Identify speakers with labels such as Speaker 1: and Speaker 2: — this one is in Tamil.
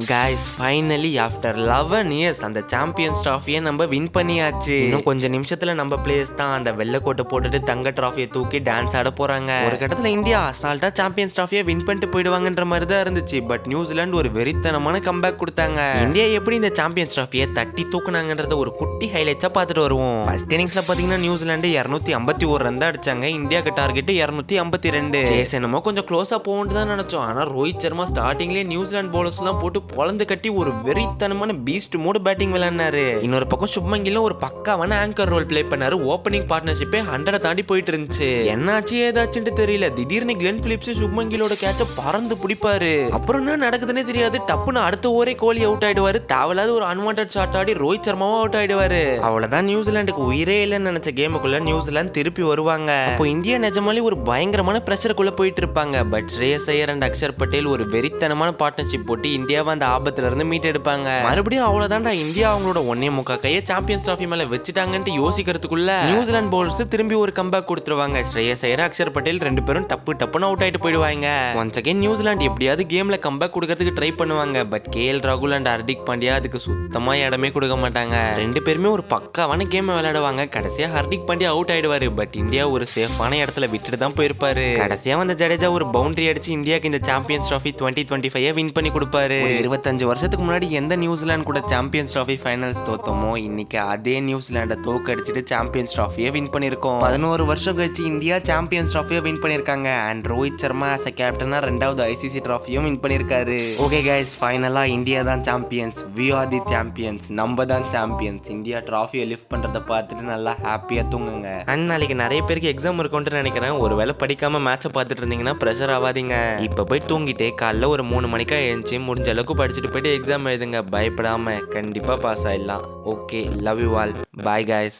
Speaker 1: guys, finally after 11 years அந்த சாம்பியன்ஸ் ட்ராஃபியை நம்ம வின் பண்ணியாச்சு. இன்னும் கொஞ்சம் நிமிஷத்துல நம்ம பிளேயர்ஸ் தான் அந்த வெள்ளை கோட்டை போட்டுட்டு தங்க ட்ராஃபியை தூக்கி டான்ஸ் ஆட போறாங்க. ஒரு கட்டத்துல இந்தியா அசால்ட்டா சாம்பியன்ஸ் ட்ராஃபியை வின் பண்ணிட்டு போயிடுவாங்கன்ற மாதிரி தான் இருந்துச்சு. பட் நியூசிலாந்து ஒரு வெறித்தனமான கம்பேக் கொடுத்தாங்க. இந்தியா எப்படி இந்த சாம்பியன்ஸ் ட்ராஃபியை தட்டி தூக்குனாங்கன்றத ஒரு குட்டி ஹைலைட்ஸா பார்த்துட்டு வருவோம். ஃபர்ஸ்ட் இன்னிங்ஸ்ல பாத்தீங்கன்னா நியூசிலாந்து 251 ரன் தான் அடிச்சாங்க. இந்தியாக்கு டார்கெட் 252. என்னமோ கொஞ்சம் க்ளோஸா போகும்னு தான் நினைச்சோம். ஆனா ரோஹித் சர்மா ஸ்டார்டிங்லேயே நியூசிலாந்து பவுலர்ஸ் எல்லாம் போட்டு பொழந்து கட்டி ஒரு வெறித்தனமான பீஸ்ட் மோடு பேட்டிங் விளையாடினாரு. இன்னொரு பக்கம் சுப்மன் கில் ஒரு பக்காவான ஆங்கர் ரோல் பிளே பண்ணாரு. ஓப்பனிங் பார்ட்னர்ஷிப்பே 100 தாண்டி போயிட்டு இருந்துச்சு. என்னாச்சு ஏதாச்சுன்னு தெரியல. திடீர்னு கிளென் பிலிப்ஸ் சுப்மன் கில்லோட கேட்ச பறந்து பிடிப்பாரு. அப்புறம் என்ன நடக்குதுன்னே தெரியாது. டப்புன்னு அடுத்த ஓரே கோலி அவுட் ஆயிடுவாரு. தேவையில்லாத ஒரு அன்வான்டட் ஷாட் ஆடி ரோஹித் சர்மாவும் அவுட் ஆயிடுவாரு. அவ்வளவுதான், நியூசிலாந்துக்கு உயிரே இல்லைன்னு நினைச்ச கேமுக்குள்ள நியூசிலாந்து திருப்பி வருவாங்க. அப்போ இந்தியா நிஜமாலே ஒரு பயங்கரமான பிரஷருக்குள்ள போயிட்டு இருப்பாங்க. பட் ஸ்ரேயஸ் ஐயர் அண்ட் அக்ஷர் பட்டேல் ஒரு வெறித்தனமான பார்ட்னர்ஷிப் போட்டு இந்தியாவை அந்த ஆபத்துல இருந்து மீட் எடுப்பாங்க. மறுபடியும் அவ்வளவுதான்டா, இந்தியா அவங்களோட 1.25 கையை சாம்பியன்ஸ் டிராஃபி மேல வச்சுட்டாங்கன்னு யோசிக்கிறதுக்குள்ள நியூசிலாந்து பவுலர்ஸ் திரும்பி ஒரு கம்பேக் கொடுத்துருவாங்க. ஸ்ரேயஸ் ஐயர், அக்ஷர் பட்டேல் 2 பேரும் டப்புன்னு அவுட் ஆயிட்டு போயிடுவாங்க. ஒன்ஸ் அகைன் நியூசிலாந்து எப்படியாவது கேம்ல கம்பேக் கொடுக்கறதுக்கு ட்ரை பண்ணுவாங்க. பட் கேஎல் ராகுல் அண்ட் ஹர்திக் பாண்டியா அதுக்கு சுத்தமா இடமே கொடுக்க மாட்டாங்க. 2 பேருமே ஒரு பக்காவான கேம் விளையாடுவாங்க. கடைசியா ஹர்திக் பாண்டியா அவுட் ஆயிடுவாரு. பட் இந்தியா ஒரு சேஃபான இடத்துல விட்டுட்டு தான் போயிருப்பாரு. கடைசியா வந்த ஜடேஜா ஒரு பவுண்டரி அடிச்சு இந்தியாக்கு இந்த சாம்பியன்ஸ் டிராஃபி 2025 வின் பண்ணி கொடுப்பாரு. 25 வருஷத்துக்கு முன்னாடி எந்த நியூசிலாந்து கூட சாம்பியன்ஸ் டிராஃபி ஃபைனல்ஸ் தோத்தோமோ இன்னைக்கு அதே நியூசிலாண்டை தோக்கடிச்சிட்டு சாம்பியன்ஸ் டிராஃபியை வின் பண்ணிருக்கோம். 11 வருஷம் கழிச்சு இந்தியா சாம்பியன்ஸ் டிராஃபியை வின் பண்ணிருக்காங்க. And Rohit Sharma as a கேப்டனா 2வது ஐசிசி டிராஃபியும் வின் பண்ணிருக்காரு. ஓகே கைஸ், ஃபைனலா இந்தியா தான் champions. We are the champions. நம்ம தான் சாம்பியன்ஸ். இந்தியா டிராஃபியை லிஃப்ட் பண்றதை பார்த்துட்டு நல்லா ஹாப்பியா தூங்குங்க. அண்ட் நாளைக்கு நிறைய பேருக்கு எக்ஸாம் இருக்கும்னு நினைக்கிறேன். ஒருவேளை படிக்காம மேட்சை பார்த்துட்டு இருந்தீங்கன்னா ப்ரெஷர் ஆகாதீங்க. இப்ப போய் தூங்கிட்டு காலைல ஒரு 3 மணிக்கா எழுந்துச்சு முடிஞ்ச அளவுக்கு படிச்சுட்டு போயிட்டு எக்ஸாம் எழுதுங்க. பயப்படாம கண்டிப்பா பாஸ் ஆயிடலாம். Okay, love you all. Bye guys.